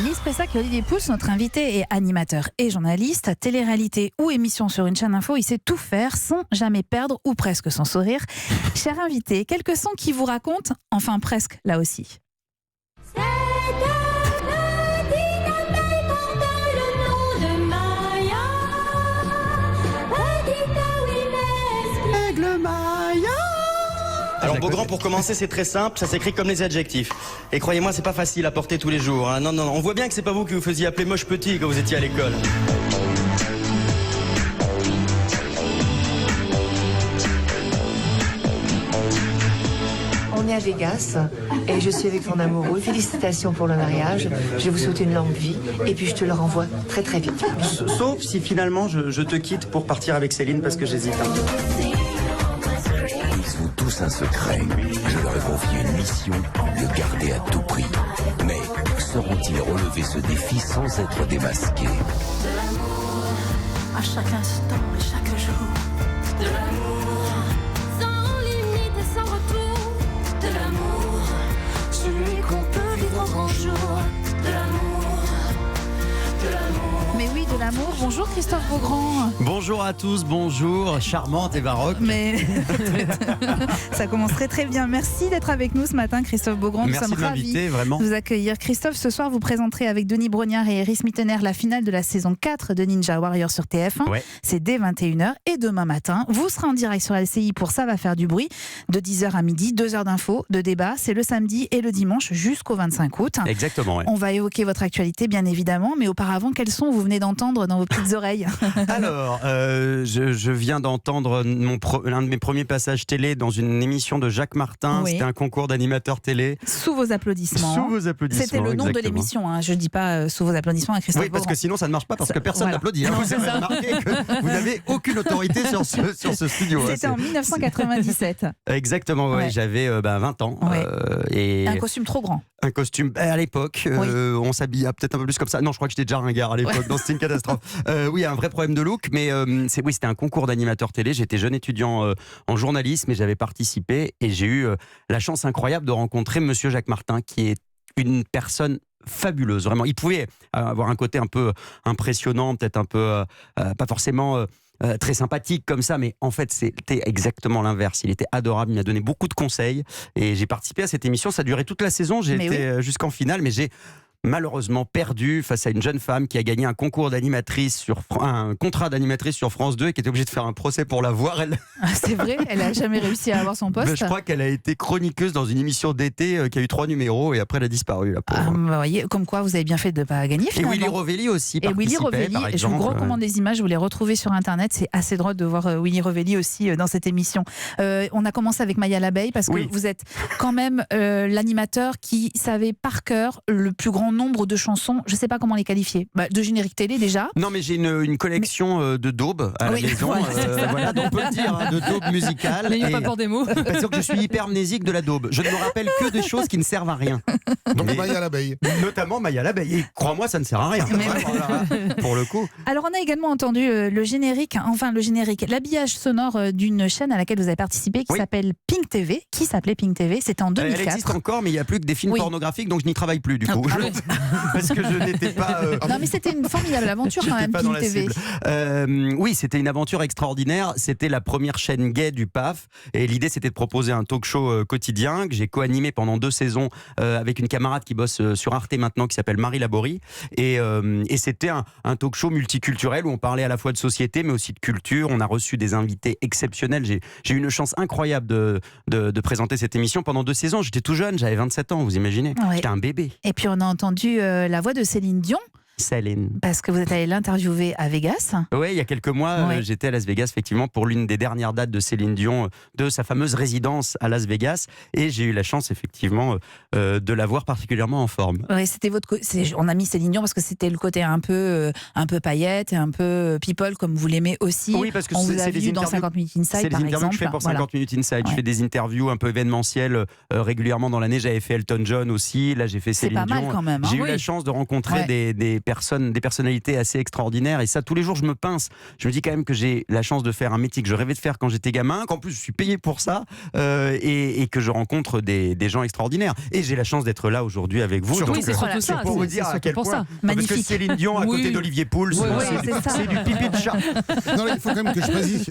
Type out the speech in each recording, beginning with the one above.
Aline Spressac et Olivier Pouls, notre invité est animateur et journaliste, télé-réalité ou émission sur une chaîne info, il sait tout faire sans jamais perdre ou presque sans sourire. Cher invité, quelques sons qui vous racontent, enfin presque là aussi. Alors Beaugrand, pour commencer, c'est très simple, ça s'écrit comme les adjectifs. Et croyez-moi, c'est pas facile à porter tous les jours. Hein. Non, on voit bien que c'est pas vous qui vous faisiez appeler moche petit quand vous étiez à l'école. On est à Vegas et je suis avec mon amoureux. Félicitations pour le mariage. Je vous souhaite une longue vie et puis je te le renvoie très très vite. Sauf si finalement je te quitte pour partir avec Céline parce que j'hésite. Ils ont tous un secret. Je leur ai confié une mission, le garder à tout prix. Mais sauront-ils relever ce défi sans être démasqués? De l'amour, à chaque instant et chaque jour. De l'amour, sans limite et sans retour. De l'amour, celui qu'on peut vivre au grand jour. De l'amour, de l'amour. Mais oui, de l'amour. Bonjour Christophe Beaugrand. Bonjour à tous, bonjour, charmante et baroque. Mais ça commence très très bien. Merci d'être avec nous ce matin, Christophe Beaugrand. Nous Merci sommes de m'inviter, ravis vraiment. de vous accueillir. Christophe, ce soir, vous présenterez avec Denis Brognard et Iris Mittener la finale de la saison 4 de Ninja Warrior sur TF1. Ouais. C'est dès 21h. Et demain matin, vous serez en direct sur LCI pour Ça va faire du bruit, de 10h à midi, 2 heures d'infos, de débat. C'est le samedi et le dimanche jusqu'au 25 août. Exactement, ouais. On va évoquer votre actualité, bien évidemment, mais auparavant, quels sons vous venez d'entendre dans vos petites oreilles? Alors, je viens d'entendre l'un de mes premiers passages télé dans une émission de Jacques Martin. Oui. C'était un concours d'animateur télé. Sous vos applaudissements. Sous vos applaudissements. C'était le nom de exactement. l'émission, hein. Je ne dis pas sous vos applaudissements à Christophe Oui, parce Beaugrand. que sinon ça ne marche pas, parce que personne Voilà. n'applaudit. Hein. Non, Vous c'est avez ça. remarqué que vous n'avez aucune autorité sur ce studio. C'était en 1997. Exactement, ouais. Ouais. J'avais 20 ans. Ouais. Et Un costume trop grand. un costume. À l'époque, on s'habillait peut-être un peu plus comme ça. Non, je crois que j'étais déjà ringard à l'époque. Non, c'était une catastrophe. Oui, un vrai problème de look. Mais c'était un concours d'animateur télé. J'étais jeune étudiant en journalisme et j'avais participé. Et j'ai eu la chance incroyable de rencontrer Monsieur Jacques Martin, qui est une personne fabuleuse, vraiment. Il pouvait avoir un côté un peu impressionnant, peut-être un peu pas forcément très sympathique comme ça, mais en fait c'était exactement l'inverse. Il était adorable, il m'a donné beaucoup de conseils et j'ai participé à cette émission. Ça a duré toute la saison, j'ai été jusqu'en finale, mais j'ai malheureusement perdu face à une jeune femme qui a gagné un concours d'animatrice un contrat d'animatrice sur France 2 et qui était obligée de faire un procès pour l'avoir. C'est vrai, elle n'a jamais réussi à avoir son poste. Je crois qu'elle a été chroniqueuse dans une émission d'été qui a eu 3 numéros et après elle a disparu. La pauvre. Vous voyez, comme quoi vous avez bien fait de ne pas gagner Et finalement. Willy Rovelli aussi Et Willy participait, Rovelli, par je exemple. vous recommande des images, vous les retrouvez sur internet, c'est assez drôle de voir Willy Rovelli aussi dans cette émission. On a commencé avec Maya l'abeille parce que vous êtes quand même l'animateur qui savait par cœur le plus grand nombre de chansons, je ne sais pas comment les qualifier, de générique télé déjà. Non, mais j'ai une collection de daubes à la maison. Voilà, donc on peut le dire, hein, de daubes musicales. Il n'y a pas peur des mots. Parce que je suis hypermnésique de la daube. Je ne me rappelle que des choses qui ne servent à rien. Donc Maya l'abeille. Notamment Maya l'abeille. Et crois-moi, ça ne sert à rien. Voilà, pour le coup. Alors on a également entendu le générique, l'habillage sonore d'une chaîne à laquelle vous avez participé qui s'appelle Pink TV, qui s'appelait Pink TV, c'était en 2004. Elle existe encore, mais il n'y a plus que des films pornographiques, donc je n'y travaille plus du coup. Parce que je n'étais pas... Non mais c'était une formidable aventure quand même, Pink TV. Oui, c'était une aventure extraordinaire. C'était la première chaîne gay du PAF. Et l'idée, c'était de proposer un talk show quotidien que j'ai co-animé pendant 2 saisons avec une camarade qui bosse sur Arte maintenant, qui s'appelle Marie Laborie. Et c'était un talk show multiculturel où on parlait à la fois de société, mais aussi de culture. On a reçu des invités exceptionnels. J'ai eu une chance incroyable de présenter cette émission pendant 2 saisons. J'étais tout jeune, j'avais 27 ans, vous imaginez. Ouais. J'étais un bébé. Et puis on a entendu la voix de Céline Dion. Céline. Parce que vous êtes allé l'interviewer à Vegas. Oui, il y a quelques mois, j'étais à Las Vegas, effectivement, pour l'une des dernières dates de Céline Dion, de sa fameuse résidence à Las Vegas. Et j'ai eu la chance, effectivement, de la voir particulièrement en forme. Oui, on a mis Céline Dion parce que c'était le côté un peu paillette et un peu people, comme vous l'aimez aussi. Oui, parce que on vous a c'est vu des dans 50 Minutes Inside, c'est par des interviews exemple. que je fais pour 50 Minutes Inside. Je fais des interviews un peu événementielles régulièrement dans l'année. J'avais fait Elton John aussi. Là, j'ai fait Céline Dion. C'est pas mal quand même. J'ai eu la chance de rencontrer des des personnalités assez extraordinaires. Et ça, tous les jours, je me pince. Je me dis quand même que j'ai la chance de faire un métier que je rêvais de faire quand j'étais gamin, qu'en plus je suis payé pour ça, et que je rencontre des gens extraordinaires. Et j'ai la chance d'être là aujourd'hui avec vous. Surtout, Donc, c'est surtout ça, pour vous dire à quel point. Parce que Céline Dion à côté d'Olivier Pouls, c'est du pipi de chat. Non, là, il faut quand même que je précise.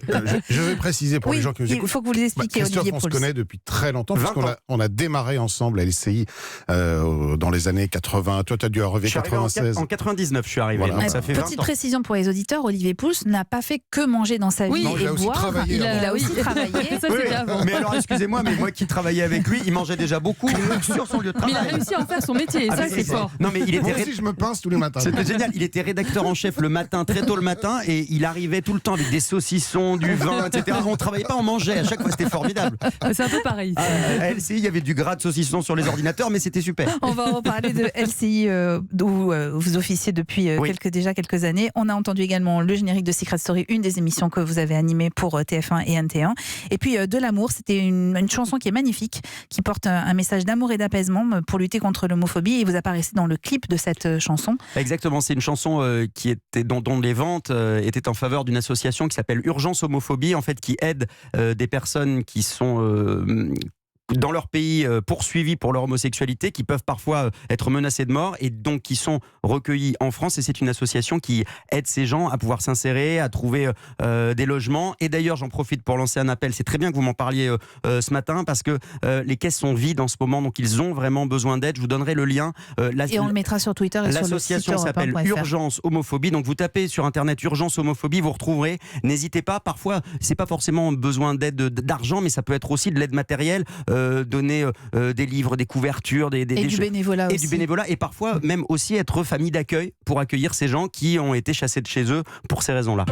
Je vais préciser pour les gens qui nous écoutent. Il faut que vous les expliquiez, Christophe, Olivier on se Pouls. connaît depuis très longtemps, puisqu'on a démarré ensemble à LCI dans les années 80. Toi, tu as dû arriver 96. En 99, je suis arrivé. Voilà. Donc ça fait 20 Petite ans. précision pour les auditeurs, Olivier Pouls n'a pas fait que manger dans sa vie Non, il et a aussi boire. travaillé Il avant. a aussi travaillé. Ça, c'était avant. Mais alors, excusez-moi, mais moi qui travaillais avec lui, il mangeait déjà beaucoup sur son lieu de Mais travail. il a réussi à en faire son métier, et Ah, ça, mais c'est fort. Non, mais il Moi était aussi, je me pince tous les matins. C'était génial. Il était rédacteur en chef le matin, très tôt le matin, et il arrivait tout le temps avec des saucissons, du vin, etc. On travaillait pas, on mangeait. À chaque fois, c'était formidable. C'est un peu pareil. À LCI, il y avait du gras de saucisson sur les ordinateurs, mais c'était super. On va reparler de LCI où vous officiez depuis déjà quelques années. On a entendu également le générique de Secret Story, une des émissions que vous avez animées pour TF1 et NT1. Et puis De l'amour, c'était une chanson qui est magnifique, qui porte un message d'amour et d'apaisement pour lutter contre l'homophobie. Et vous apparaissez dans le clip de cette chanson. Exactement, c'est une chanson dont les ventes étaient en faveur d'une association qui s'appelle Urgence Homophobie, en fait, qui aide des personnes qui sont dans leur pays poursuivis pour leur homosexualité, qui peuvent parfois être menacés de mort, et donc qui sont recueillis en France. Et c'est une association qui aide ces gens à pouvoir s'insérer, à trouver des logements. Et d'ailleurs, j'en profite pour lancer un appel. C'est très bien que vous m'en parliez ce matin, parce que les caisses sont vides en ce moment, donc ils ont vraiment besoin d'aide. Je vous donnerai le lien. Et on le mettra sur Twitter et sur le site L'association s'appelle Urgence Homophobie. Donc vous tapez sur internet Urgence Homophobie, vous retrouverez. N'hésitez pas. Parfois, c'est pas forcément besoin d'aide d'argent, mais ça peut être aussi de l'aide matérielle. Donner des livres, des couvertures, du bénévolat du bénévolat, et parfois même aussi être famille d'accueil pour accueillir ces gens qui ont été chassés de chez eux pour ces raisons-là.